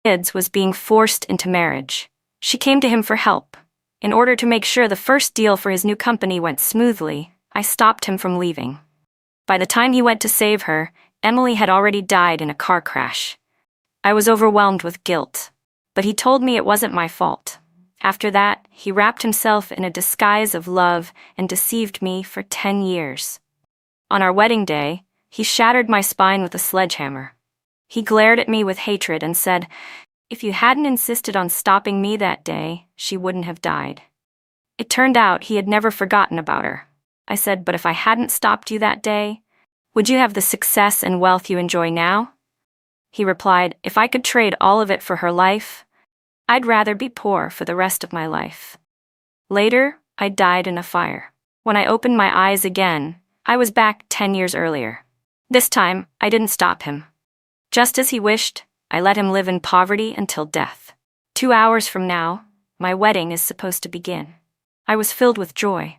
kids was being forced into marriage. She came to him for help. In order to make sure the first deal for his new company went smoothly, I stopped him from leaving. By the time he went to save her, Emily had already died in a car crash. I was overwhelmed with guilt, but he told me it wasn't my fault. After that, he wrapped himself in a disguise of love and deceived me for 10 years. On our wedding day, he shattered my spine with a sledgehammer. He glared at me with hatred and said, "If you hadn't insisted on stopping me that day, she wouldn't have died." It turned out he had never forgotten about her. I said, "But if I hadn't stopped you that day, would you have the success and wealth you enjoy now?" He replied, "If I could trade all of it for her life, I'd rather be poor for the rest of my life." Later, I died in a fire. When I opened my eyes again, I was back 10 years earlier. This time, I didn't stop him. Just as he wished, I let him live in poverty until death. 2 hours from now, my wedding is supposed to begin. I was filled with joy,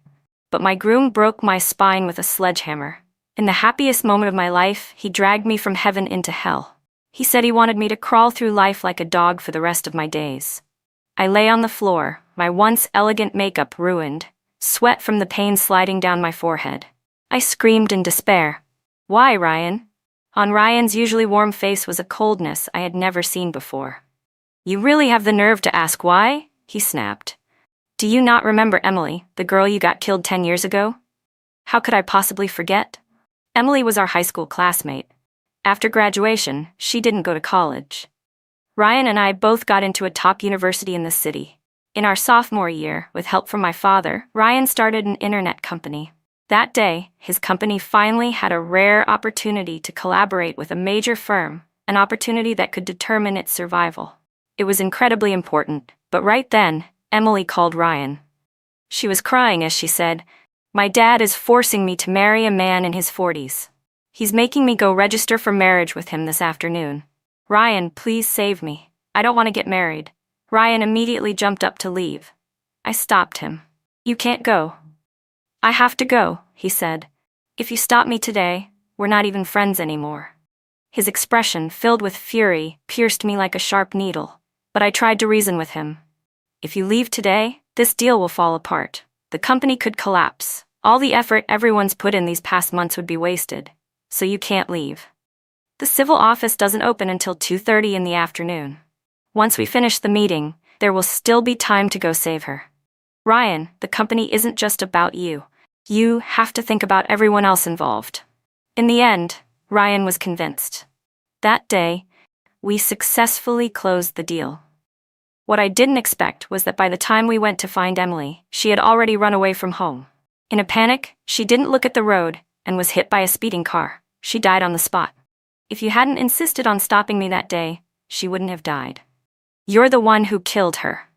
but my groom broke my spine with a sledgehammer. In the happiest moment of my life, he dragged me from heaven into hell. He said he wanted me to crawl through life like a dog for the rest of my days. I lay on the floor, my once elegant makeup ruined, sweat from the pain sliding down my forehead. I screamed in despair. "Why, Ryan?" On Ryan's usually warm face was a coldness I had never seen before. "You really have the nerve to ask why?" he snapped. "Do you not remember Emily, the girl you got killed 10 years ago?" How could I possibly forget? Emily was our high school classmate. After graduation, she didn't go to college. Ryan and I both got into a top university in the city. In our sophomore year, with help from my father, Ryan started an internet company. That day, his company finally had a rare opportunity to collaborate with a major firm, an opportunity that could determine its survival. It was incredibly important, but right then, Emily called Ryan. She was crying as she said, "My dad is forcing me to marry a man in his 40s. He's making me go register for marriage with him this afternoon. Ryan, please save me. I don't want to get married." Ryan immediately jumped up to leave. I stopped him. "You can't go." "I have to go," he said. "If you stop me today, we're not even friends anymore." His expression, filled with fury, pierced me like a sharp needle, but I tried to reason with him. "If you leave today, this deal will fall apart. The company could collapse. All the effort everyone's put in these past months would be wasted. So you can't leave. The civil office doesn't open until 2:30 in the afternoon. Once we finish the meeting, there will still be time to go save her. Ryan, the company isn't just about you. You have to think about everyone else involved." In the end, Ryan was convinced. That day, we successfully closed the deal. What I didn't expect was that by the time we went to find Emily, she had already run away from home. In a panic, she didn't look at the road and was hit by a speeding car. She died on the spot. If you hadn't insisted on stopping me that day, she wouldn't have died. You're the one who killed her.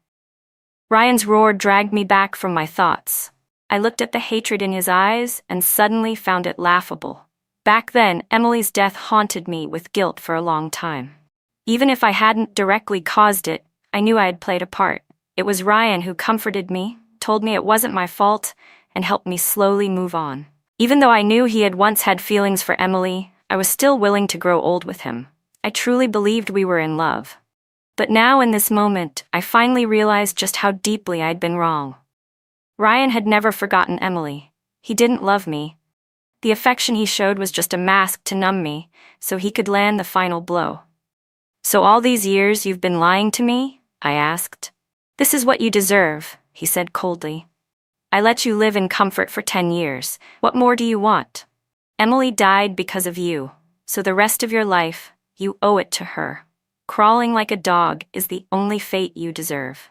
Ryan's roar dragged me back from my thoughts. I looked at the hatred in his eyes and suddenly found it laughable. Back then, Emily's death haunted me with guilt for a long time. Even if I hadn't directly caused it, I knew I had played a part. It was Ryan who comforted me, told me it wasn't my fault, and helped me slowly move on. Even though I knew he had once had feelings for Emily, I was still willing to grow old with him. I truly believed we were in love. But now in this moment, I finally realized just how deeply I'd been wrong. Ryan had never forgotten Emily. He didn't love me. The affection he showed was just a mask to numb me, so he could land the final blow. "So all these years you've been lying to me?" I asked. "This is what you deserve," he said coldly. "I let you live in comfort for 10 years. What more do you want? Emily died because of you, so the rest of your life, you owe it to her. Crawling like a dog is the only fate you deserve."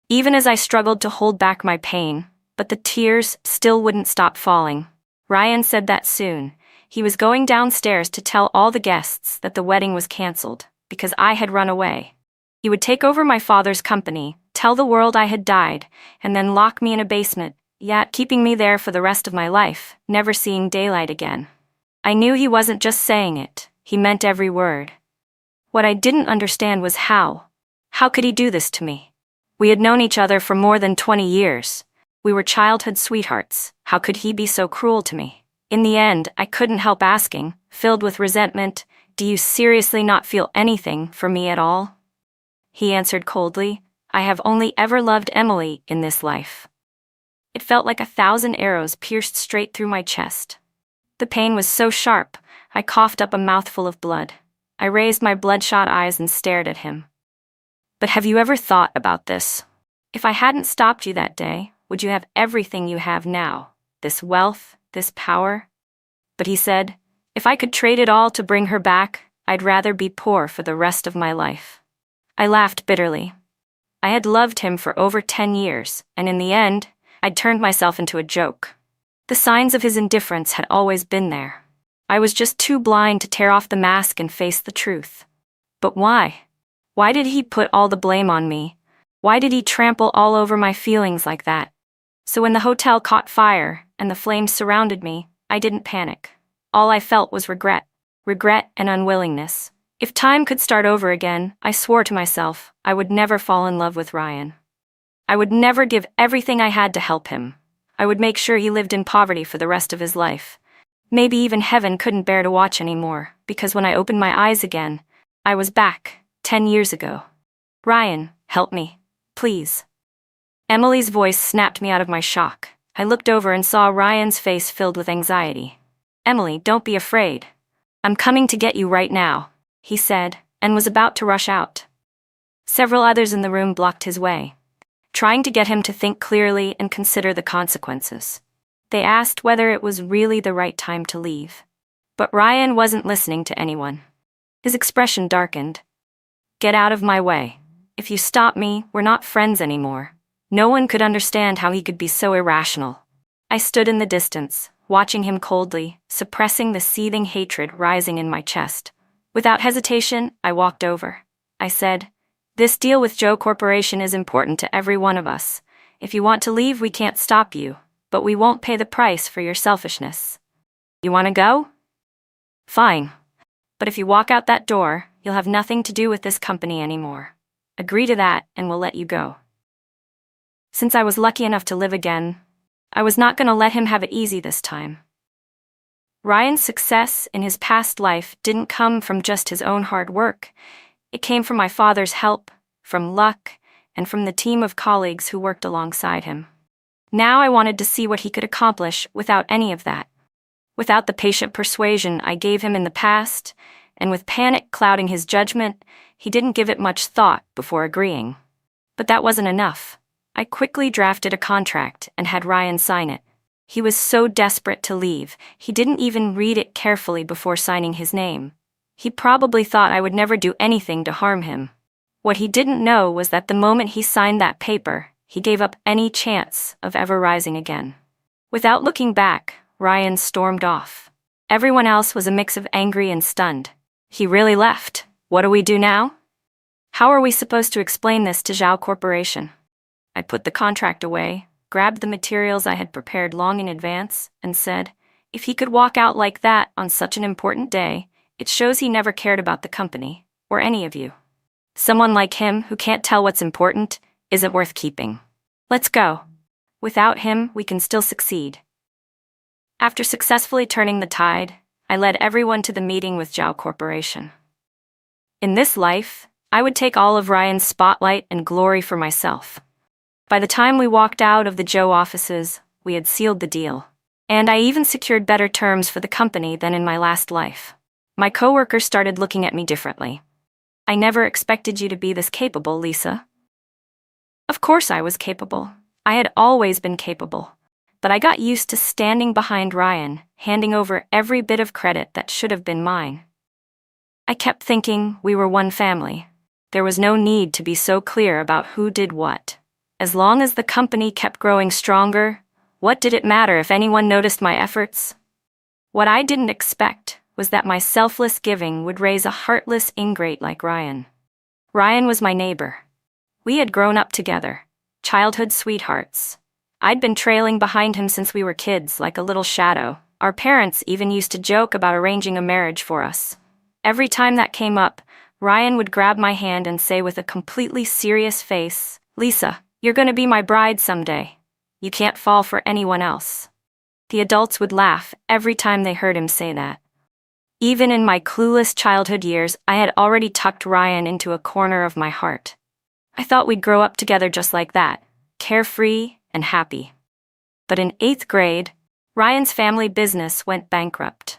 Even as I struggled to hold back my pain, but the tears still wouldn't stop falling, Ryan said that soon, he was going downstairs to tell all the guests that the wedding was canceled, because I had run away. He would take over my father's company, tell the world I had died, and then lock me in a basement, yet keeping me there for the rest of my life, never seeing daylight again. I knew he wasn't just saying it, he meant every word. What I didn't understand was how. How could he do this to me? We had known each other for more than 20 years. We were childhood sweethearts. How could he be so cruel to me? In the end, I couldn't help asking, filled with resentment, "Do you seriously not feel anything for me at all?" he answered coldly. I have only ever loved Emily in this life. It felt like 1,000 arrows pierced straight through my chest. The pain was so sharp, I coughed up a mouthful of blood. I raised my bloodshot eyes and stared at him. But have you ever thought about this? If I hadn't stopped you that day, would you have everything you have now? This wealth, this power? But he said, if I could trade it all to bring her back, I'd rather be poor for the rest of my life. I laughed bitterly. I had loved him for over 10 years, and in the end, I'd turned myself into a joke. The signs of his indifference had always been there. I was just too blind to tear off the mask and face the truth. But why? Why did he put all the blame on me? Why did he trample all over my feelings like that? So when the hotel caught fire and the flames surrounded me, I didn't panic. All I felt was regret and unwillingness. If time could start over again, I swore to myself I would never fall in love with Ryan. I would never give everything I had to help him. I would make sure he lived in poverty for the rest of his life. Maybe even heaven couldn't bear to watch anymore, because when I opened my eyes again, I was back, 10 years ago. Ryan, help me, please. Emily's voice snapped me out of my shock. I looked over and saw Ryan's face filled with anxiety. Emily, don't be afraid. I'm coming to get you right now, he said, and was about to rush out. Several others in the room blocked his way, trying to get him to think clearly and consider the consequences. They asked whether it was really the right time to leave. But Ryan wasn't listening to anyone. His expression darkened. Get out of my way. If you stop me, we're not friends anymore. No one could understand how he could be so irrational. I stood in the distance, watching him coldly, suppressing the seething hatred rising in my chest. Without hesitation, I walked over. I said, this deal with Joe Corporation is important to every one of us. If you want to leave, we can't stop you, but we won't pay the price for your selfishness. You want to go? Fine. But if you walk out that door, you'll have nothing to do with this company anymore. Agree to that, and we'll let you go. Since I was lucky enough to live again, I was not going to let him have it easy this time. Ryan's success in his past life didn't come from just his own hard work. It came from my father's help, from luck, and from the team of colleagues who worked alongside him. Now I wanted to see what he could accomplish without any of that. Without the patient persuasion I gave him in the past, and with panic clouding his judgment, he didn't give it much thought before agreeing. But that wasn't enough. I quickly drafted a contract and had Ryan sign it. He was so desperate to leave, he didn't even read it carefully before signing his name. He probably thought I would never do anything to harm him. What he didn't know was that the moment he signed that paper, he gave up any chance of ever rising again. Without looking back, Ryan stormed off. Everyone else was a mix of angry and stunned. He really left. What do we do now? How are we supposed to explain this to Zhao Corporation? I put the contract away, grabbed the materials I had prepared long in advance, and said, if he could walk out like that on such an important day, it shows he never cared about the company, or any of you. Someone like him who can't tell what's important isn't worth keeping. Let's go. Without him, we can still succeed. After successfully turning the tide, I led everyone to the meeting with Zhao Corporation. In this life, I would take all of Ryan's spotlight and glory for myself. By the time we walked out of the Joe offices, we had sealed the deal. And I even secured better terms for the company than in my last life. My coworkers started looking at me differently. I never expected you to be this capable, Lisa. Of course I was capable. I had always been capable. But I got used to standing behind Ryan, handing over every bit of credit that should have been mine. I kept thinking we were one family. There was no need to be so clear about who did what. As long as the company kept growing stronger, what did it matter if anyone noticed my efforts? What I didn't expect was that my selfless giving would raise a heartless ingrate like Ryan. Ryan was my neighbor. We had grown up together, childhood sweethearts. I'd been trailing behind him since we were kids, like a little shadow. Our parents even used to joke about arranging a marriage for us. Every time that came up, Ryan would grab my hand and say with a completely serious face, Lisa, you're going to be my bride someday. You can't fall for anyone else. The adults would laugh every time they heard him say that. Even in my clueless childhood years, I had already tucked Ryan into a corner of my heart. I thought we'd grow up together just like that, carefree and happy. But in 8th grade, Ryan's family business went bankrupt.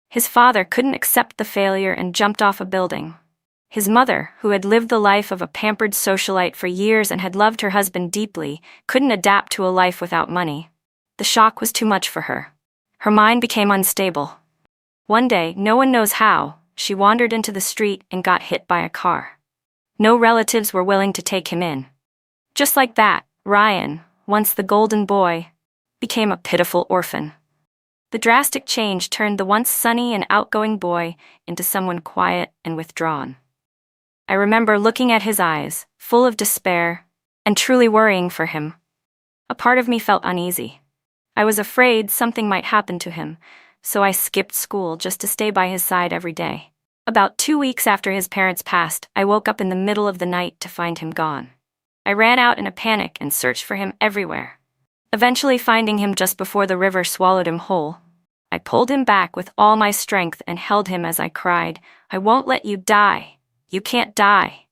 His father couldn't accept the failure and jumped off a building. His mother, who had lived the life of a pampered socialite for years and had loved her husband deeply, couldn't adapt to a life without money. The shock was too much for her. Her mind became unstable. One day, no one knows how, she wandered into the street and got hit by a car. No relatives were willing to take him in. Just like that, Ryan, once the golden boy, became a pitiful orphan. The drastic change turned the once sunny and outgoing boy into someone quiet and withdrawn. I remember looking at his eyes, full of despair, and truly worrying for him. A part of me felt uneasy. I was afraid something might happen to him, so I skipped school just to stay by his side every day. About 2 weeks after his parents passed, I woke up in the middle of the night to find him gone. I ran out in a panic and searched for him everywhere, eventually finding him just before the river swallowed him whole. I pulled him back with all my strength and held him as I cried, "I won't let you die. You can't die."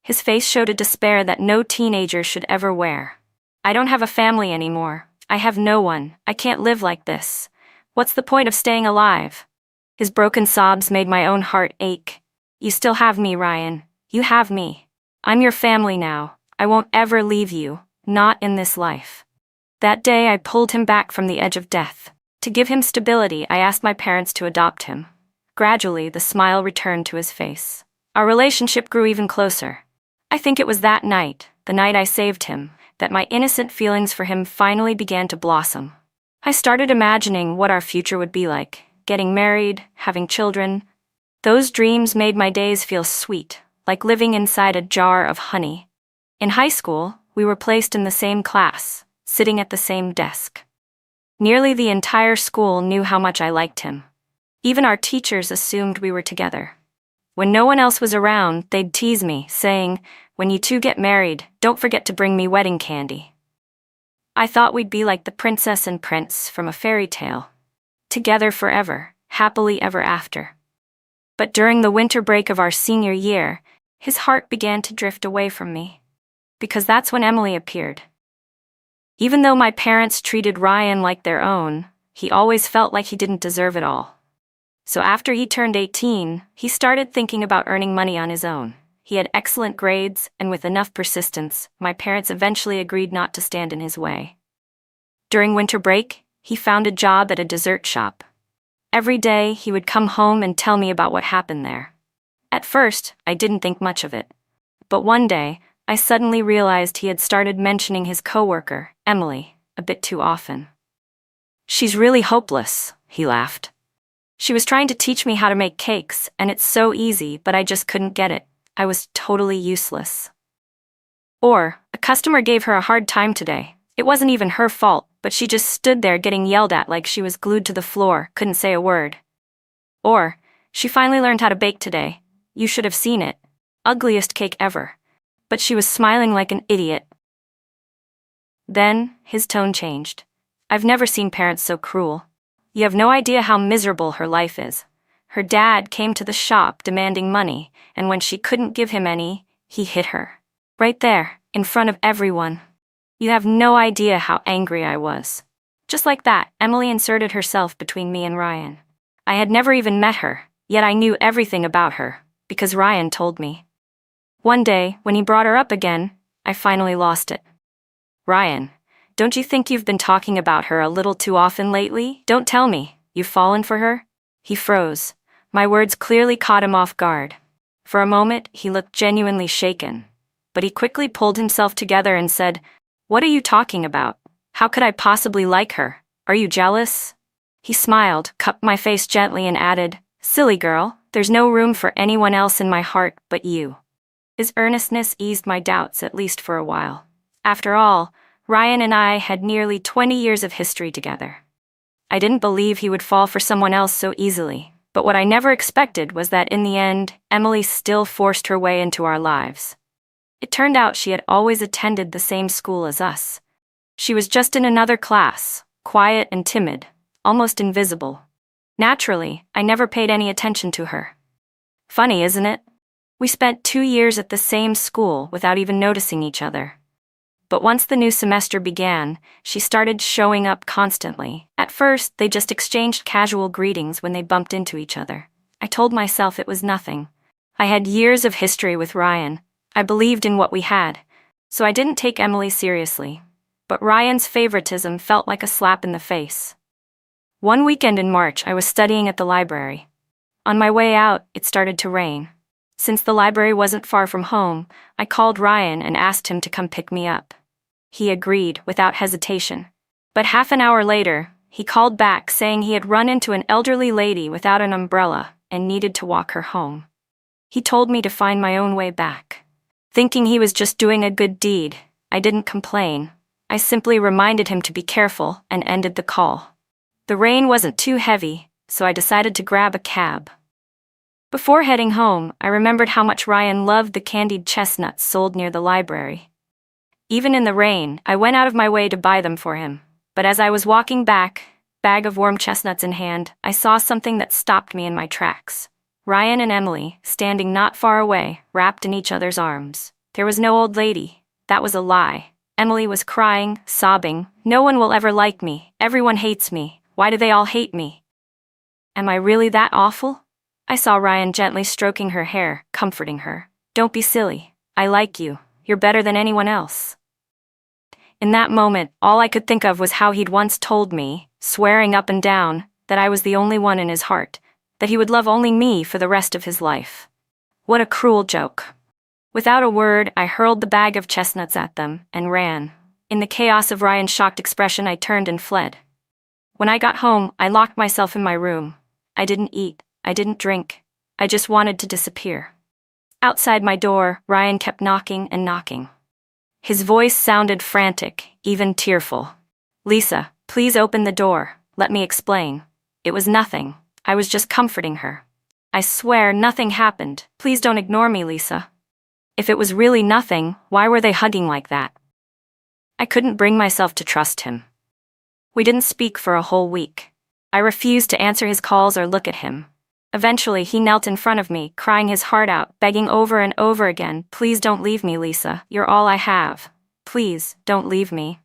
His face showed a despair that no teenager should ever wear. "I don't have a family anymore. I have no one. I can't live like this. What's the point of staying alive?" His broken sobs made my own heart ache. "You still have me, Ryan. You have me. I'm your family now. I won't ever leave you, not in this life." That day I pulled him back from the edge of death. To give him stability, I asked my parents to adopt him. Gradually, the smile returned to his face. Our relationship grew even closer. I think it was that night, the night I saved him, that my innocent feelings for him finally began to blossom. I started imagining what our future would be like, getting married, having children. Those dreams made my days feel sweet, like living inside a jar of honey. In high school, we were placed in the same class, sitting at the same desk. Nearly the entire school knew how much I liked him. Even our teachers assumed we were together. When no one else was around, they'd tease me, saying, "When you two get married, don't forget to bring me wedding candy." I thought we'd be like the princess and prince from a fairy tale, together forever, happily ever after. But during the winter break of our senior year, his heart began to drift away from me. Because that's when Emily appeared. Even though my parents treated Ryan like their own, he always felt like he didn't deserve it all. So after he turned 18, he started thinking about earning money on his own. He had excellent grades, and with enough persistence, my parents eventually agreed not to stand in his way. During winter break, he found a job at a dessert shop. Every day, he would come home and tell me about what happened there. At first, I didn't think much of it. But one day, I suddenly realized he had started mentioning his coworker, Emily, a bit too often. "She's really hopeless," he laughed. "She was trying to teach me how to make cakes, and it's so easy, but I just couldn't get it. I was totally useless." Or, "A customer gave her a hard time today. It wasn't even her fault, but she just stood there getting yelled at like she was glued to the floor, couldn't say a word." Or, "She finally learned how to bake today. You should have seen it. Ugliest cake ever. But she was smiling like an idiot." Then, his tone changed. "I've never seen parents so cruel. You have no idea how miserable her life is. Her dad came to the shop demanding money, and when she couldn't give him any, he hit her. Right there, in front of everyone. You have no idea how angry I was." Just like that, Emily inserted herself between me and Ryan. I had never even met her, yet I knew everything about her, because Ryan told me. One day, when he brought her up again, I finally lost it. "Ryan, don't you think you've been talking about her a little too often lately? Don't tell me, you've fallen for her?" He froze. My words clearly caught him off guard. For a moment, he looked genuinely shaken. But he quickly pulled himself together and said, "What are you talking about? How could I possibly like her? Are you jealous?" He smiled, cupped my face gently and added, "Silly girl, there's no room for anyone else in my heart but you." His earnestness eased my doubts, at least for a while. After all, Ryan and I had nearly 20 years of history together. I didn't believe he would fall for someone else so easily, but what I never expected was that in the end, Emily still forced her way into our lives. It turned out she had always attended the same school as us. She was just in another class, quiet and timid, almost invisible. Naturally, I never paid any attention to her. Funny, isn't it? We spent 2 years at the same school without even noticing each other. But once the new semester began, she started showing up constantly. At first, they just exchanged casual greetings when they bumped into each other. I told myself it was nothing. I had years of history with Ryan. I believed in what we had, so I didn't take Emily seriously. But Ryan's favoritism felt like a slap in the face. One weekend in March, I was studying at the library. On my way out, it started to rain. Since the library wasn't far from home, I called Ryan and asked him to come pick me up. He agreed without hesitation. But half an hour later, he called back saying he had run into an elderly lady without an umbrella and needed to walk her home. He told me to find my own way back. Thinking he was just doing a good deed, I didn't complain. I simply reminded him to be careful and ended the call. The rain wasn't too heavy, so I decided to grab a cab. Before heading home, I remembered how much Ryan loved the candied chestnuts sold near the library. Even in the rain, I went out of my way to buy them for him. But as I was walking back, bag of warm chestnuts in hand, I saw something that stopped me in my tracks. Ryan and Emily, standing not far away, wrapped in each other's arms. There was no old lady. That was a lie. Emily was crying, sobbing. No one will ever like me. Everyone hates me. Why do they all hate me? Am I really that awful? I saw Ryan gently stroking her hair, comforting her. Don't be silly. I like you. You're better than anyone else. In that moment, all I could think of was how he'd once told me, swearing up and down, that I was the only one in his heart, that he would love only me for the rest of his life. What a cruel joke. Without a word, I hurled the bag of chestnuts at them and ran. In the chaos of Ryan's shocked expression, I turned and fled. When I got home, I locked myself in my room. I didn't eat. I didn't drink. I just wanted to disappear. Outside my door, Ryan kept knocking and knocking. His voice sounded frantic, even tearful. Lisa, please open the door. Let me explain. It was nothing. I was just comforting her. I swear nothing happened. Please don't ignore me, Lisa. If it was really nothing, why were they hugging like that? I couldn't bring myself to trust him. We didn't speak for a whole week. I refused to answer his calls or look at him. Eventually, he knelt in front of me, crying his heart out, begging over and over again, please don't leave me, Lisa. You're all I have. Please, don't leave me.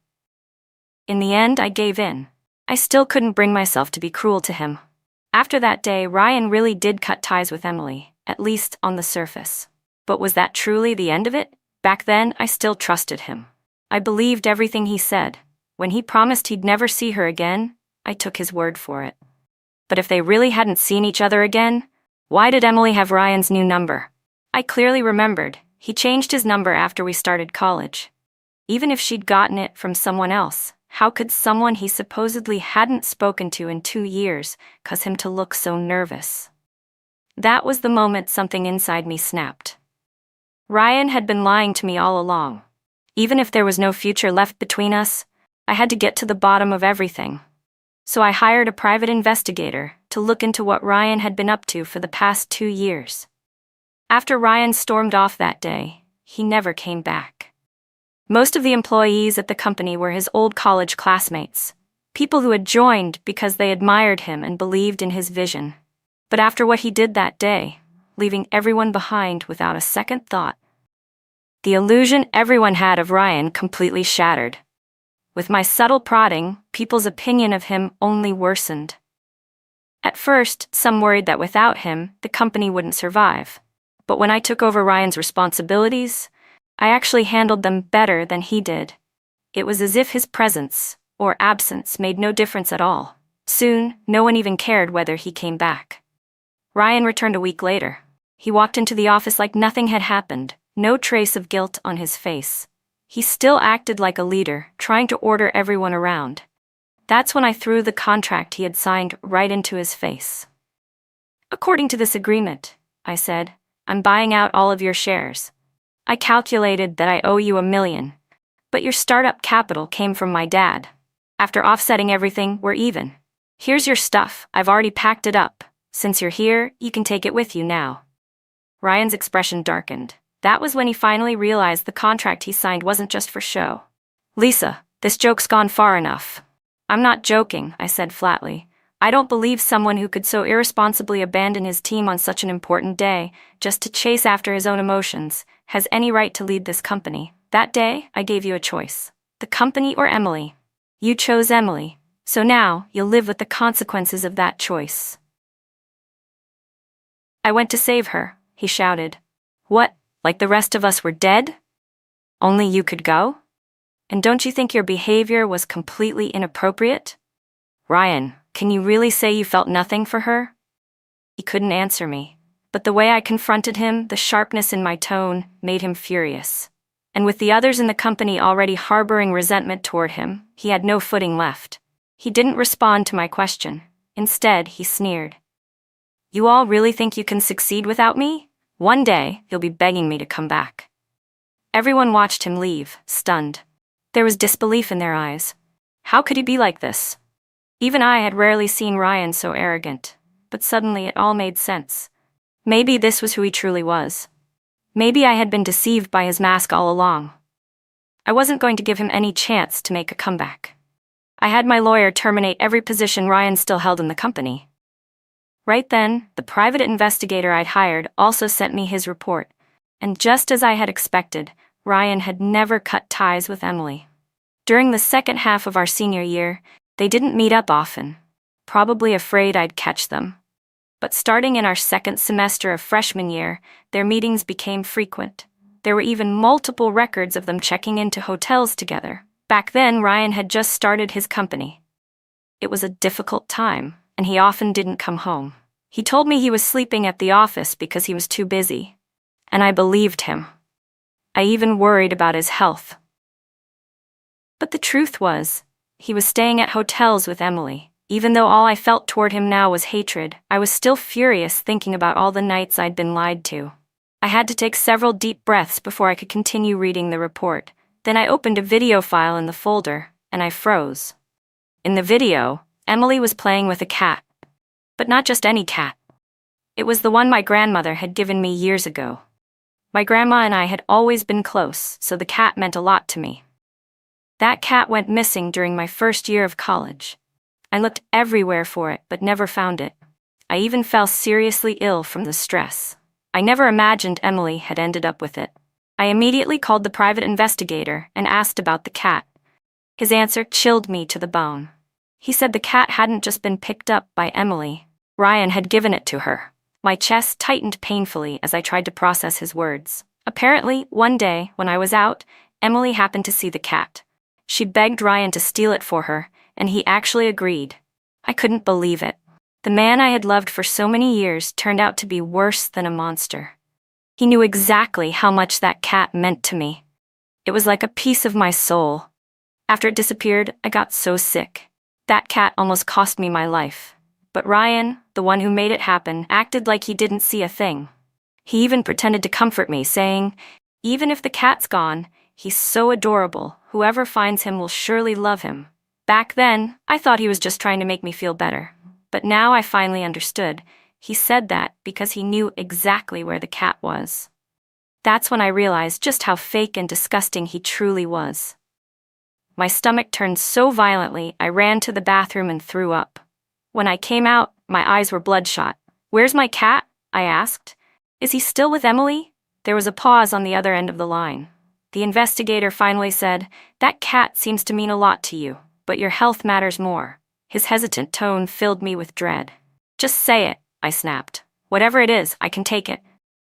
In the end, I gave in. I still couldn't bring myself to be cruel to him. After that day, Ryan really did cut ties with Emily, at least on the surface. But was that truly the end of it? Back then, I still trusted him. I believed everything he said. When he promised he'd never see her again, I took his word for it. But if they really hadn't seen each other again, why did Emily have Ryan's new number? I clearly remembered. He changed his number after we started college. Even if she'd gotten it from someone else, how could someone he supposedly hadn't spoken to in 2 years cause him to look so nervous? That was the moment something inside me snapped. Ryan had been lying to me all along. Even if there was no future left between us, I had to get to the bottom of everything. So I hired a private investigator to look into what Ryan had been up to for the past 2 years. After Ryan stormed off that day, he never came back. Most of the employees at the company were his old college classmates, people who had joined because they admired him and believed in his vision. But after what he did that day, leaving everyone behind without a second thought, the illusion everyone had of Ryan completely shattered. With my subtle prodding, people's opinion of him only worsened. At first, some worried that without him, the company wouldn't survive. But when I took over Ryan's responsibilities, I actually handled them better than he did. It was as if his presence, or absence, made no difference at all. Soon, no one even cared whether he came back. Ryan returned a week later. He walked into the office like nothing had happened, no trace of guilt on his face. He still acted like a leader, trying to order everyone around. That's when I threw the contract he had signed right into his face. According to this agreement, I said, I'm buying out all of your shares. I calculated that I owe you $1 million, but your startup capital came from my dad. After offsetting everything, we're even. Here's your stuff, I've already packed it up. Since you're here, you can take it with you now. Ryan's expression darkened. That was when he finally realized the contract he signed wasn't just for show. Lisa, this joke's gone far enough. I'm not joking, I said flatly. I don't believe someone who could so irresponsibly abandon his team on such an important day, just to chase after his own emotions, has any right to lead this company. That day, I gave you a choice. The company or Emily. You chose Emily, so now you'll live with the consequences of that choice. I went to save her, he shouted. What, like the rest of us were dead? Only you could go? And don't you think your behavior was completely inappropriate? Ryan, can you really say you felt nothing for her? He couldn't answer me, but the way I confronted him, the sharpness in my tone, made him furious. And with the others in the company already harboring resentment toward him, he had no footing left. He didn't respond to my question. Instead, he sneered. You all really think you can succeed without me? One day, you'll be begging me to come back. Everyone watched him leave, stunned. There was disbelief in their eyes. How could he be like this? Even I had rarely seen Ryan so arrogant, but suddenly it all made sense. Maybe this was who he truly was. Maybe I had been deceived by his mask all along. I wasn't going to give him any chance to make a comeback. I had my lawyer terminate every position Ryan still held in the company. Right then, the private investigator I'd hired also sent me his report, and just as I had expected, Ryan had never cut ties with Emily. During the second half of our senior year, they didn't meet up often, probably afraid I'd catch them. But starting in our second semester of freshman year, their meetings became frequent. There were even multiple records of them checking into hotels together. Back then, Ryan had just started his company. It was a difficult time, and he often didn't come home. He told me he was sleeping at the office because he was too busy, and I believed him. I even worried about his health. But the truth was, he was staying at hotels with Emily. Even though all I felt toward him now was hatred, I was still furious thinking about all the nights I'd been lied to. I had to take several deep breaths before I could continue reading the report. Then I opened a video file in the folder, and I froze. In the video, Emily was playing with a cat. But not just any cat. It was the one my grandmother had given me years ago. My grandma and I had always been close, so the cat meant a lot to me. That cat went missing during my first year of college. I looked everywhere for it, but never found it. I even fell seriously ill from the stress. I never imagined Emily had ended up with it. I immediately called the private investigator and asked about the cat. His answer chilled me to the bone. He said the cat hadn't just been picked up by Emily. Ryan had given it to her. My chest tightened painfully as I tried to process his words. Apparently, one day, when I was out, Emily happened to see the cat. She begged Ryan to steal it for her, and he actually agreed. I couldn't believe it. The man I had loved for so many years turned out to be worse than a monster. He knew exactly how much that cat meant to me. It was like a piece of my soul. After it disappeared, I got so sick. That cat almost cost me my life. But Ryan, the one who made it happen, acted like he didn't see a thing. He even pretended to comfort me, saying, "Even if the cat's gone, he's so adorable, whoever finds him will surely love him." Back then, I thought he was just trying to make me feel better. But now I finally understood. He said that because he knew exactly where the cat was. That's when I realized just how fake and disgusting he truly was. My stomach turned so violently, I ran to the bathroom and threw up. When I came out, my eyes were bloodshot. "Where's my cat?" I asked. "Is he still with Emily?" There was a pause on the other end of the line. The investigator finally said, "That cat seems to mean a lot to you, but your health matters more." His hesitant tone filled me with dread. "Just say it," I snapped. "Whatever it is, I can take it."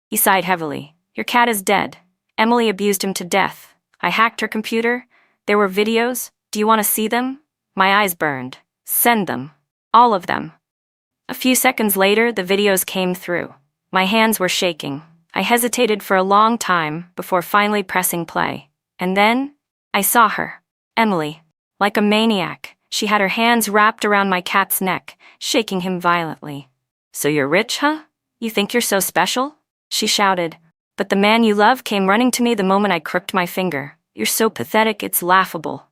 He sighed heavily. "Your cat is dead. Emily abused him to death. I hacked her computer. There were videos. Do you want to see them?" My eyes burned. "Send them. All of them." A few seconds later, the videos came through. My hands were shaking. I hesitated for a long time before finally pressing play. And then, I saw her. Emily. Like a maniac, she had her hands wrapped around my cat's neck, shaking him violently. "So you're rich, huh? You think you're so special?" she shouted. "But the man you love came running to me the moment I crooked my finger. You're so pathetic, it's laughable."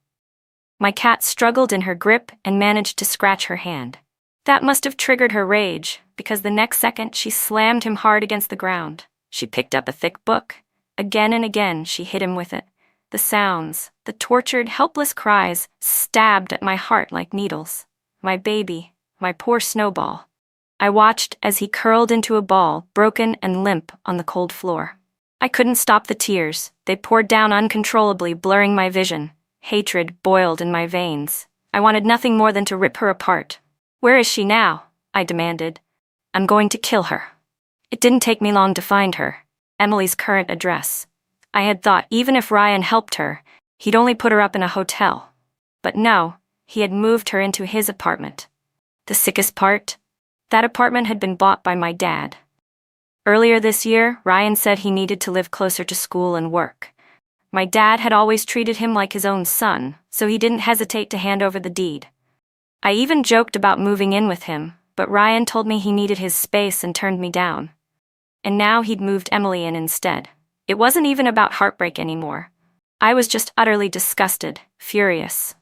My cat struggled in her grip and managed to scratch her hand. That must have triggered her rage, because the next second she slammed him hard against the ground. She picked up a thick book. Again and again she hit him with it. The sounds, the tortured, helpless cries, stabbed at my heart like needles. My baby, My poor Snowball. I watched as he curled into a ball, broken and limp, on the cold floor. I couldn't stop the tears. They poured down uncontrollably, blurring my vision. Hatred boiled in my veins. I wanted nothing more than to rip her apart. "Where is she now?" I demanded. "I'm going to kill her." It didn't take me long to find her. Emily's current address. I had thought even if Ryan helped her, he'd only put her up in a hotel. But no, he had moved her into his apartment. The sickest part? That apartment had been bought by my dad. Earlier this year, Ryan said he needed to live closer to school and work. My dad had always treated him like his own son, so he didn't hesitate to hand over the deed. I even joked about moving in with him, but Ryan told me he needed his space and turned me down. And now he'd moved Emily in instead. It wasn't even about heartbreak anymore. I was just utterly disgusted, furious.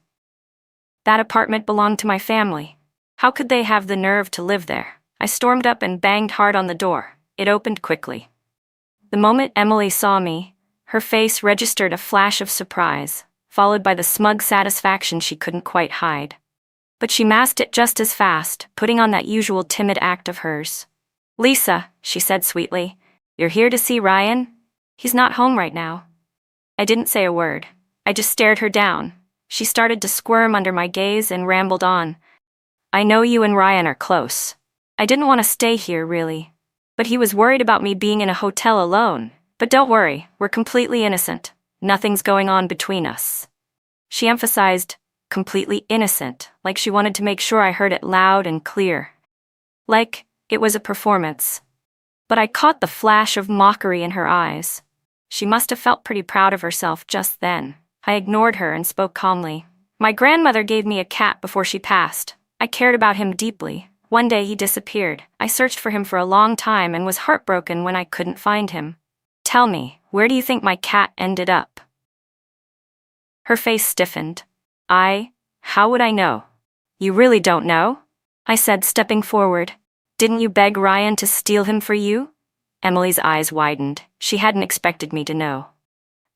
That apartment belonged to my family. How could they have the nerve to live there? I stormed up and banged hard on the door. It opened quickly. The moment Emily saw me, her face registered a flash of surprise, followed by the smug satisfaction she couldn't quite hide. But she masked it just as fast, putting on that usual timid act of hers. "Lisa," she said sweetly, "you're here to see Ryan? He's not home right now." I didn't say a word. I just stared her down. She started to squirm under my gaze and rambled on. "I know you and Ryan are close. I didn't want to stay here, really. But he was worried about me being in a hotel alone. But don't worry, we're completely innocent. Nothing's going on between us." She emphasized, completely innocent, like she wanted to make sure I heard it loud and clear. Like it was a performance. But I caught the flash of mockery in her eyes. She must have felt pretty proud of herself just then. I ignored her and spoke calmly. "My grandmother gave me a cat before she passed. I cared about him deeply. One day he disappeared. I searched for him for a long time and was heartbroken when I couldn't find him. Tell me, where do you think my cat ended up?" Her face stiffened. How would I know?" "You really don't know?" I said, stepping forward. "Didn't you beg Ryan to steal him for you?" Emily's eyes widened. She hadn't expected me to know.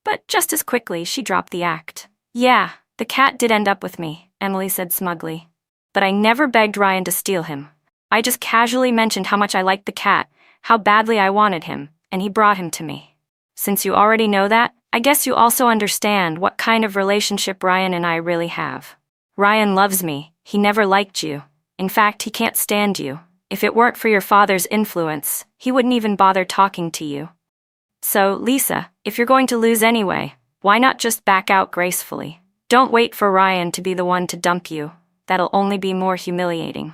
But just as quickly, she dropped the act. "Yeah, the cat did end up with me," Emily said smugly. "But I never begged Ryan to steal him. I just casually mentioned how much I liked the cat, how badly I wanted him, and he brought him to me. Since you already know that, I guess you also understand what kind of relationship Ryan and I really have. Ryan loves me. He never liked you. In fact, he can't stand you. If it weren't for your father's influence, he wouldn't even bother talking to you. So, Lisa, if you're going to lose anyway, why not just back out gracefully? Don't wait for Ryan to be the one to dump you. That'll only be more humiliating."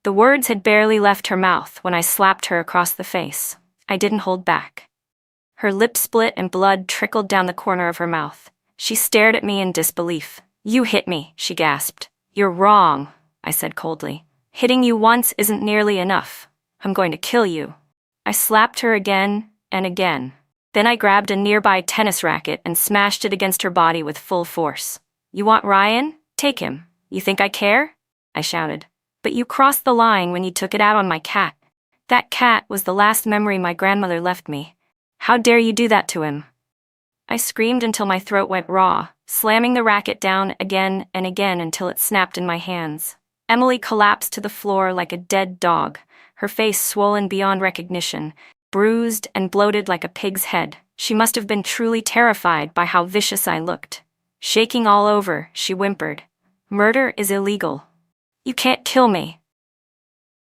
The words had barely left her mouth when I slapped her across the face. I didn't hold back. Her lip split and blood trickled down the corner of her mouth. She stared at me in disbelief. "You hit me," she gasped. "You're wrong," I said coldly. "Hitting you once isn't nearly enough. I'm going to kill you." I slapped her again and again. Then I grabbed a nearby tennis racket and smashed it against her body with full force. "You want Ryan? Take him. You think I care?" I shouted. "But you crossed the line when you took it out on my cat. That cat was the last memory my grandmother left me. How dare you do that to him?" I screamed until my throat went raw, slamming the racket down again and again until it snapped in my hands. Emily collapsed to the floor like a dead dog, her face swollen beyond recognition, bruised and bloated like a pig's head. She must have been truly terrified by how vicious I looked. Shaking all over, she whimpered, "Murder is illegal. You can't kill me."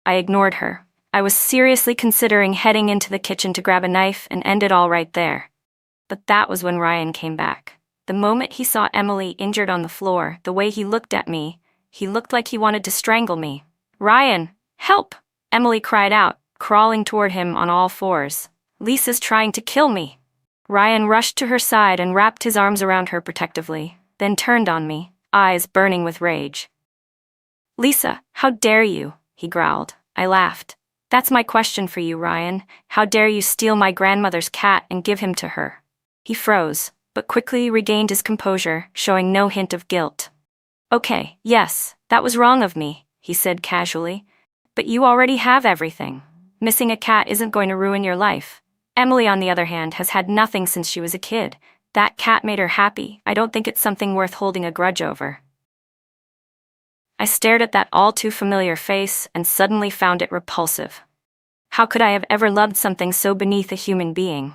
I ignored her. I was seriously considering heading into the kitchen to grab a knife and end it all right there. But that was when Ryan came back. The moment he saw Emily injured on the floor, the way he looked at me, he looked like he wanted to strangle me. "Ryan, help!" Emily cried out, crawling toward him on all fours. "Lisa's trying to kill me." Ryan rushed to her side and wrapped his arms around her protectively, then turned on me, eyes burning with rage. "Lisa, how dare you?" he growled. I laughed. "That's my question for you, Ryan. How dare you steal my grandmother's cat and give him to her?" He froze, but quickly regained his composure, showing no hint of guilt. "Okay, yes, that was wrong of me," he said casually. "But you already have everything. Missing a cat isn't going to ruin your life. Emily, on the other hand, has had nothing since she was a kid. That cat made her happy. I don't think it's something worth holding a grudge over." I stared at that all too familiar face and suddenly found it repulsive. How could I have ever loved something so beneath a human being?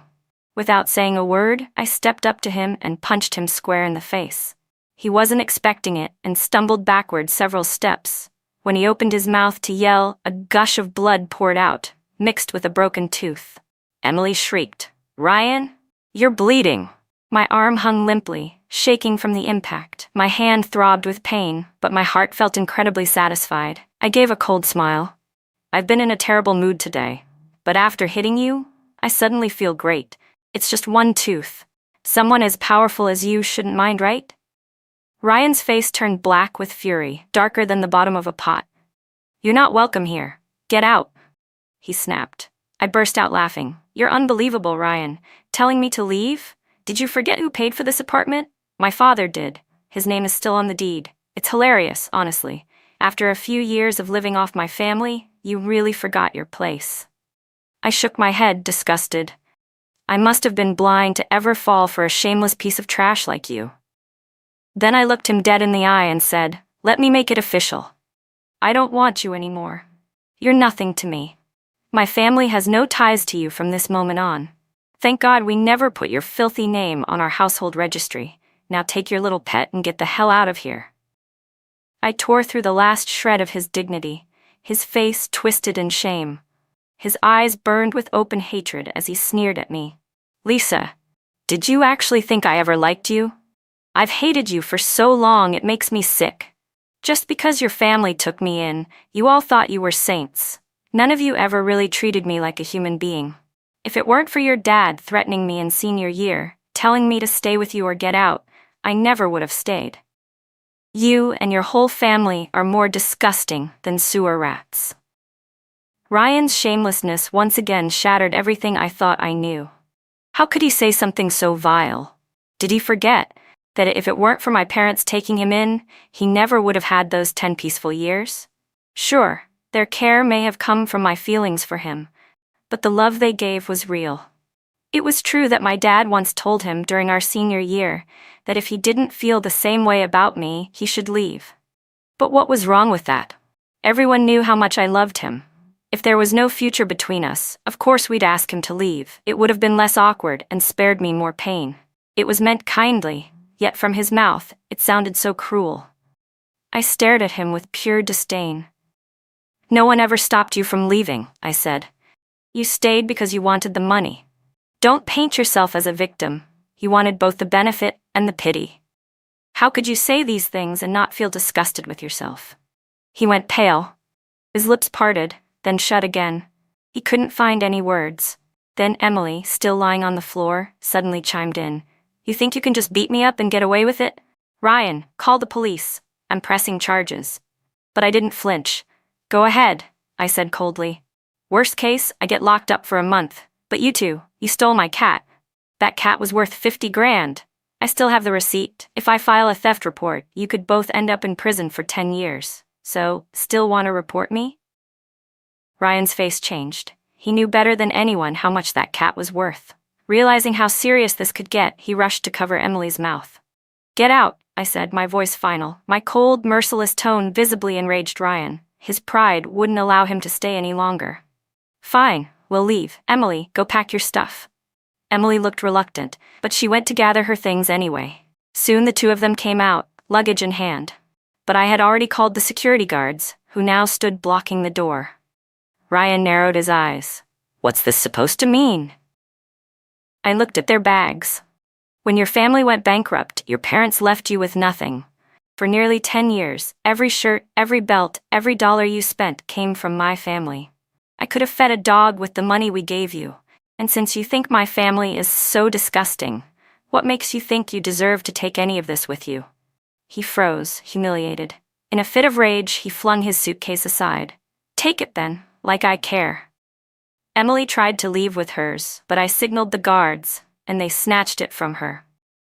Without saying a word, I stepped up to him and punched him square in the face. He wasn't expecting it and stumbled backward several steps. When he opened his mouth to yell, a gush of blood poured out, mixed with a broken tooth. Emily shrieked, "Ryan, you're bleeding!" My arm hung limply, shaking from the impact. My hand throbbed with pain, but my heart felt incredibly satisfied. I gave a cold smile. "I've been in a terrible mood today, but after hitting you, I suddenly feel great. It's just one tooth. Someone as powerful as you shouldn't mind, right?" Ryan's face turned black with fury, darker than the bottom of a pot. "You're not welcome here. Get out," he snapped. I burst out laughing. "You're unbelievable, Ryan. Telling me to leave? Did you forget who paid for this apartment? My father did. His name is still on the deed. It's hilarious, honestly. After a few years of living off my family, you really forgot your place." I shook my head, disgusted. I must have been blind to ever fall for a shameless piece of trash like you. Then I looked him dead in the eye and said, "Let me make it official. I don't want you anymore. You're nothing to me. My family has no ties to you from this moment on. Thank God we never put your filthy name on our household registry. Now take your little pet and get the hell out of here." I tore through the last shred of his dignity, his face twisted in shame. His eyes burned with open hatred as he sneered at me. "Lisa, did you actually think I ever liked you? I've hated you for so long it makes me sick. Just because your family took me in, you all thought you were saints. None of you ever really treated me like a human being. If it weren't for your dad threatening me in senior year, telling me to stay with you or get out, I never would have stayed. You and your whole family are more disgusting than sewer rats." Ryan's shamelessness once again shattered everything I thought I knew. How could he say something so vile? Did he forget that if it weren't for my parents taking him in, he never would have had those 10 peaceful years? Sure, their care may have come from my feelings for him, but the love they gave was real. It was true that my dad once told him during our senior year that if he didn't feel the same way about me, he should leave. But what was wrong with that? Everyone knew how much I loved him. If there was no future between us, of course we'd ask him to leave. It would have been less awkward and spared me more pain. It was meant kindly, yet from his mouth, it sounded so cruel. I stared at him with pure disdain. "No one ever stopped you from leaving," I said. "You stayed because you wanted the money. Don't paint yourself as a victim. You wanted both the benefit and the pity. How could you say these things and not feel disgusted with yourself?" He went pale. His lips parted, then shut again. He couldn't find any words. Then Emily, still lying on the floor, suddenly chimed in. "You think you can just beat me up and get away with it? Ryan, call the police. I'm pressing charges." But I didn't flinch. "Go ahead," I said coldly. "Worst case, I get locked up for a month. But you two, you stole my cat. That cat was worth 50 grand. I still have the receipt. If I file a theft report, you could both end up in prison for 10 years. So, still want to report me?" Ryan's face changed. He knew better than anyone how much that cat was worth. Realizing how serious this could get, he rushed to cover Emily's mouth. "Get out," I said, my voice final. My cold, merciless tone visibly enraged Ryan. His pride wouldn't allow him to stay any longer. "Fine, we'll leave. Emily, go pack your stuff." Emily looked reluctant, but she went to gather her things anyway. Soon the two of them came out, luggage in hand. But I had already called the security guards, who now stood blocking the door. Ryan narrowed his eyes. "What's this supposed to mean?" I looked at their bags. "When your family went bankrupt, your parents left you with nothing. For nearly 10 years, every shirt, every belt, every dollar you spent came from my family. I could have fed a dog with the money we gave you. And since you think my family is so disgusting, what makes you think you deserve to take any of this with you?" He froze, humiliated. In a fit of rage, he flung his suitcase aside. "Take it then, like I care." Emily tried to leave with hers, but I signaled the guards, and they snatched it from her.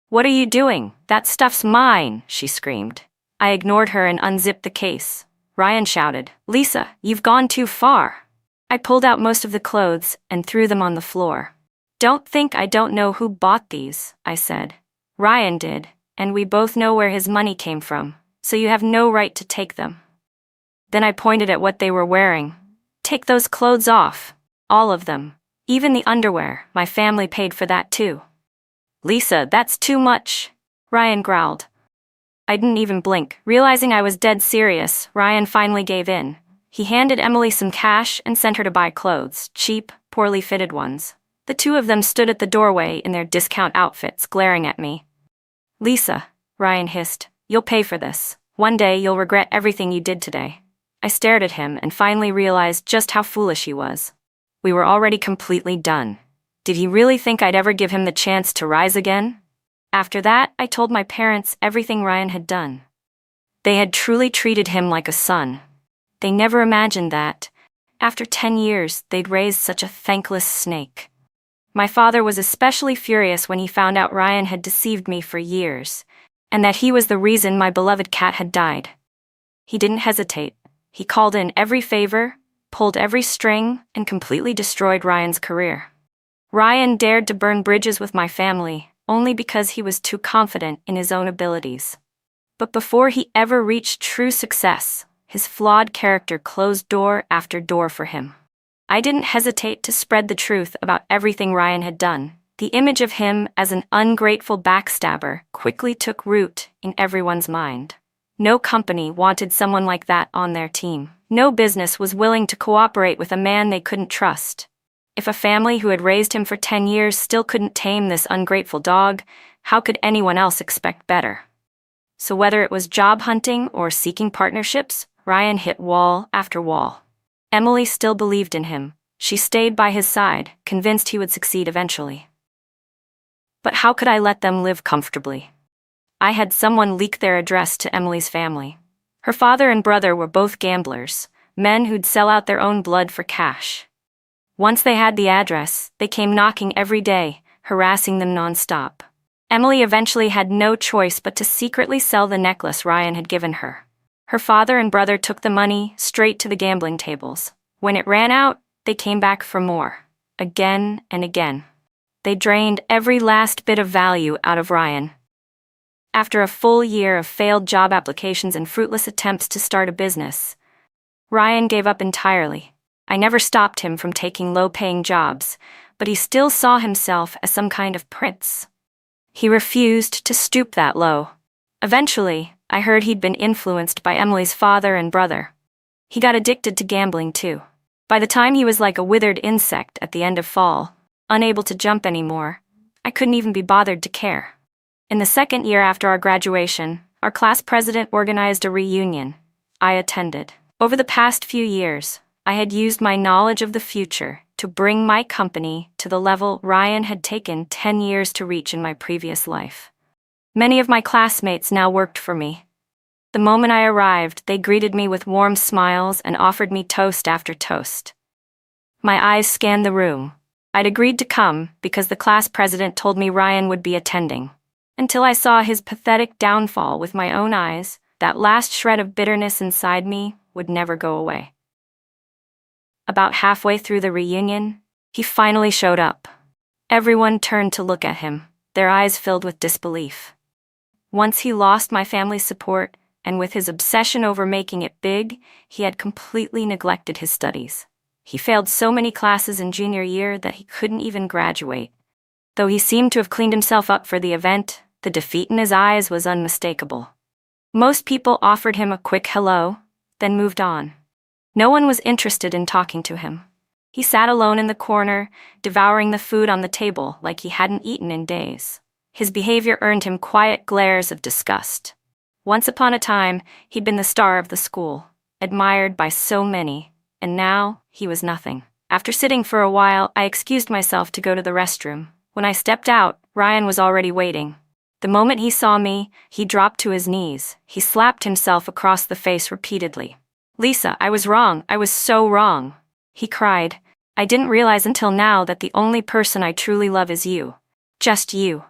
"What are you doing? That stuff's mine," she screamed. I ignored her and unzipped the case. Ryan shouted, "Lisa, you've gone too far." I pulled out most of the clothes and threw them on the floor. "Don't think I don't know who bought these," I said. "Ryan did, and we both know where his money came from. so you have no right to take them. Then I pointed at what they were wearing. Take those clothes off. All of them. Even the underwear. My family paid for that too. Lisa, that's too much, Ryan growled. I didn't even blink. Realizing I was dead serious, Ryan finally gave in. He handed Emily some cash and sent her to buy clothes, cheap, poorly fitted ones. The two of them stood at the doorway in their discount outfits, glaring at me. Lisa, Ryan hissed, you'll pay for this. One day you'll regret everything you did today. I stared at him and finally realized just how foolish he was. We were already completely done. Did he really think I'd ever give him the chance to rise again? After that, I told my parents everything Ryan had done. They had truly treated him like a son. They never imagined that, after 10 years, they'd raised such a thankless snake. My father was especially furious when he found out Ryan had deceived me for years, and that he was the reason my beloved cat had died. He didn't hesitate. He called in every favor, pulled every string, and completely destroyed Ryan's career. Ryan dared to burn bridges with my family, only because he was too confident in his own abilities. But before he ever reached true success, his flawed character closed door after door for him. I didn't hesitate to spread the truth about everything Ryan had done. The image of him as an ungrateful backstabber quickly took root in everyone's mind. No company wanted someone like that on their team. No business was willing to cooperate with a man they couldn't trust. If a family who had raised him for 10 years still couldn't tame this ungrateful dog, how could anyone else expect better? So whether it was job hunting or seeking partnerships, Ryan hit wall after wall. Emily still believed in him. She stayed by his side, convinced he would succeed eventually. But how could I let them live comfortably? I had someone leak their address to Emily's family. Her father and brother were both gamblers, men who'd sell out their own blood for cash. Once they had the address, they came knocking every day, harassing them nonstop. Emily eventually had no choice but to secretly sell the necklace Ryan had given her. Her father and brother took the money straight to the gambling tables. When it ran out, they came back for more, again and again. They drained every last bit of value out of Ryan. After a full year of failed job applications and fruitless attempts to start a business, Ryan gave up entirely. I never stopped him from taking low-paying jobs, but he still saw himself as some kind of prince. He refused to stoop that low. Eventually, I heard he'd been influenced by Emily's father and brother. He got addicted to gambling too. By the time he was like a withered insect at the end of fall, unable to jump anymore, I couldn't even be bothered to care. In the second year after our graduation, our class president organized a reunion. I attended. Over the past few years, I had used my knowledge of the future to bring my company to the level Ryan had taken 10 years to reach in my previous life. Many of my classmates now worked for me. The moment I arrived, they greeted me with warm smiles and offered me toast after toast. My eyes scanned the room. I'd agreed to come because the class president told me Ryan would be attending. Until I saw his pathetic downfall with my own eyes, that last shred of bitterness inside me would never go away. About halfway through the reunion, he finally showed up. Everyone turned to look at him, their eyes filled with disbelief. Once he lost my family's support, and with his obsession over making it big, he had completely neglected his studies. He failed so many classes in junior year that he couldn't even graduate. Though he seemed to have cleaned himself up for the event, the defeat in his eyes was unmistakable. Most people offered him a quick hello, then moved on. No one was interested in talking to him. He sat alone in the corner, devouring the food on the table like he hadn't eaten in days. His behavior earned him quiet glares of disgust. Once upon a time, he'd been the star of the school, admired by so many, and now he was nothing. After sitting for a while, I excused myself to go to the restroom. When I stepped out, Ryan was already waiting. The moment he saw me, he dropped to his knees. He slapped himself across the face repeatedly. "Lisa, I was wrong. I was so wrong," he cried. "I didn't realize until now that the only person I truly love is you. Just you.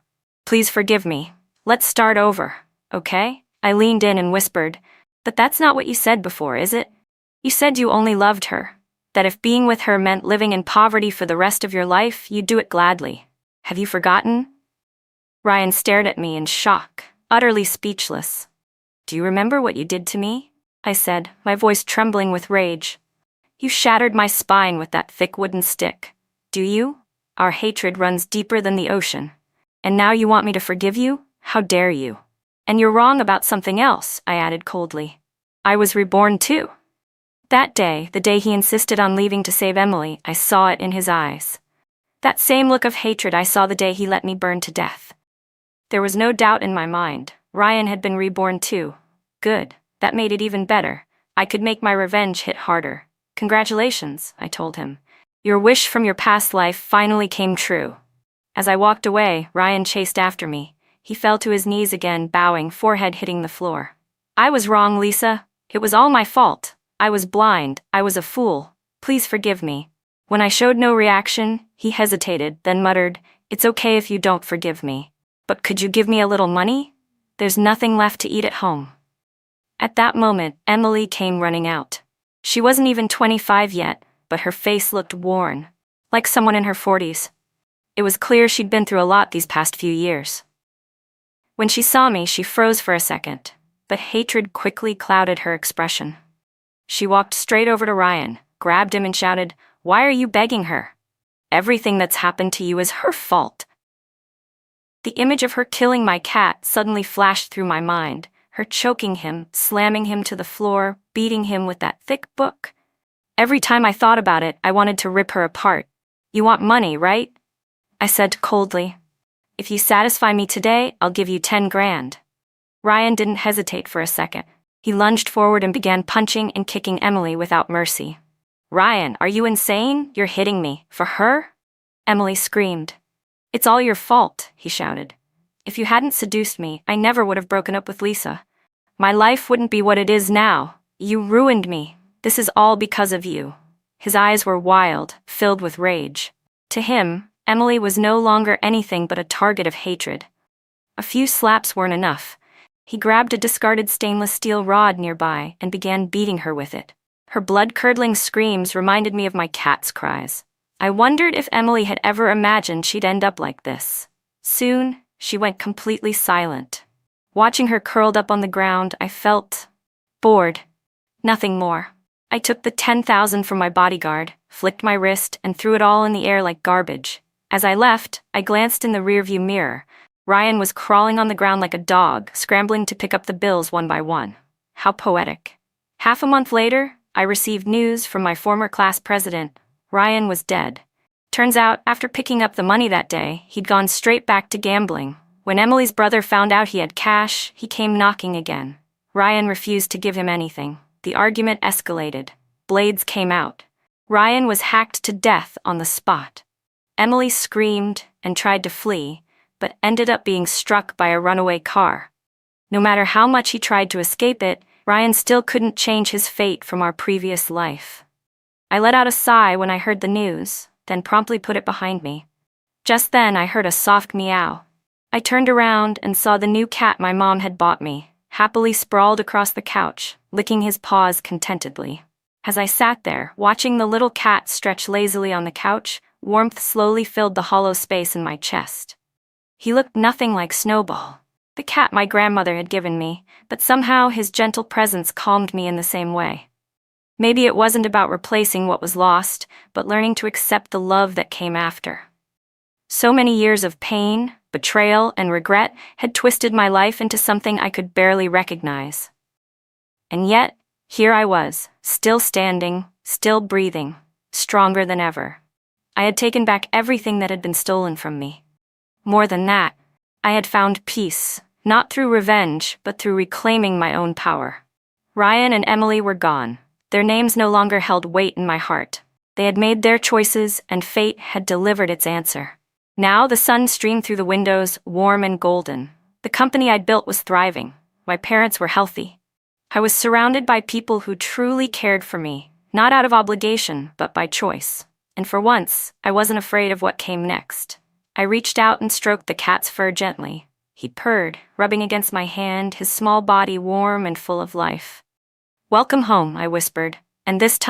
Please forgive me. Let's start over, okay?" I leaned in and whispered, "But that's not what you said before, is it? You said you only loved her. That if being with her meant living in poverty for the rest of your life, you'd do it gladly. Have you forgotten?" Ryan stared at me in shock, utterly speechless. Do you remember what you did to me? I said, my voice trembling with rage. You shattered my spine with that thick wooden stick. Do you? Our hatred runs deeper than the ocean. And now you want me to forgive you? How dare you? And you're wrong about something else, I added coldly. I was reborn too. That day, the day he insisted on leaving to save Emily, I saw it in his eyes. That same look of hatred I saw the day he let me burn to death. There was no doubt in my mind. Ryan had been reborn too. Good. That made it even better. I could make my revenge hit harder. Congratulations, I told him. Your wish from your past life finally came true. As I walked away, Ryan chased after me. He fell to his knees again, bowing, forehead hitting the floor. I was wrong, Lisa. It was all my fault. I was blind. I was a fool. Please forgive me. When I showed no reaction, he hesitated, then muttered, It's okay if you don't forgive me. But could you give me a little money? There's nothing left to eat at home. At that moment, Emily came running out. She wasn't even 25 yet, but her face looked worn, like someone in her 40s. It was clear she'd been through a lot these past few years. When she saw me, she froze for a second, but hatred quickly clouded her expression. She walked straight over to Ryan, grabbed him and shouted, Why are you begging her? Everything that's happened to you is her fault. The image of her killing my cat suddenly flashed through my mind, her choking him, slamming him to the floor, beating him with that thick book. Every time I thought about it, I wanted to rip her apart. You want money, right? I said coldly. If you satisfy me today, I'll give you 10 grand. Ryan didn't hesitate for a second. He lunged forward and began punching and kicking Emily without mercy. Ryan, are you insane? You're hitting me. For her? Emily screamed. It's all your fault, he shouted. If you hadn't seduced me, I never would have broken up with Lisa. My life wouldn't be what it is now. You ruined me. This is all because of you. His eyes were wild, filled with rage. To him, Emily was no longer anything but a target of hatred. A few slaps weren't enough. He grabbed a discarded stainless steel rod nearby and began beating her with it. Her blood-curdling screams reminded me of my cat's cries. I wondered if Emily had ever imagined she'd end up like this. Soon, she went completely silent. Watching her curled up on the ground, I felt bored. Nothing more. I took the 10,000 from my bodyguard, flicked my wrist, and threw it all in the air like garbage. As I left, I glanced in the rearview mirror. Ryan was crawling on the ground like a dog, scrambling to pick up the bills one by one. How poetic. Half a month later, I received news from my former class president. Ryan was dead. Turns out, after picking up the money that day, he'd gone straight back to gambling. When Emily's brother found out he had cash, he came knocking again. Ryan refused to give him anything. The argument escalated. Blades came out. Ryan was hacked to death on the spot. Emily screamed and tried to flee, but ended up being struck by a runaway car. No matter how much he tried to escape it, Ryan still couldn't change his fate from our previous life. I let out a sigh when I heard the news, then promptly put it behind me. Just then I heard a soft meow. I turned around and saw the new cat my mom had bought me, happily sprawled across the couch, licking his paws contentedly. As I sat there, watching the little cat stretch lazily on the couch, warmth slowly filled the hollow space in my chest. He looked nothing like Snowball, the cat my grandmother had given me, but somehow his gentle presence calmed me in the same way. Maybe it wasn't about replacing what was lost, but learning to accept the love that came after. So many years of pain, betrayal, and regret had twisted my life into something I could barely recognize. And yet, here I was, still standing, still breathing, stronger than ever. I had taken back everything that had been stolen from me. More than that, I had found peace, not through revenge, but through reclaiming my own power. Ryan and Emily were gone. Their names no longer held weight in my heart. They had made their choices, and fate had delivered its answer. Now the sun streamed through the windows, warm and golden. The company I'd built was thriving. My parents were healthy. I was surrounded by people who truly cared for me, not out of obligation, but by choice. And for once, I wasn't afraid of what came next. I reached out and stroked the cat's fur gently. He purred, rubbing against my hand, his small body warm and full of life. Welcome home, I whispered, and this time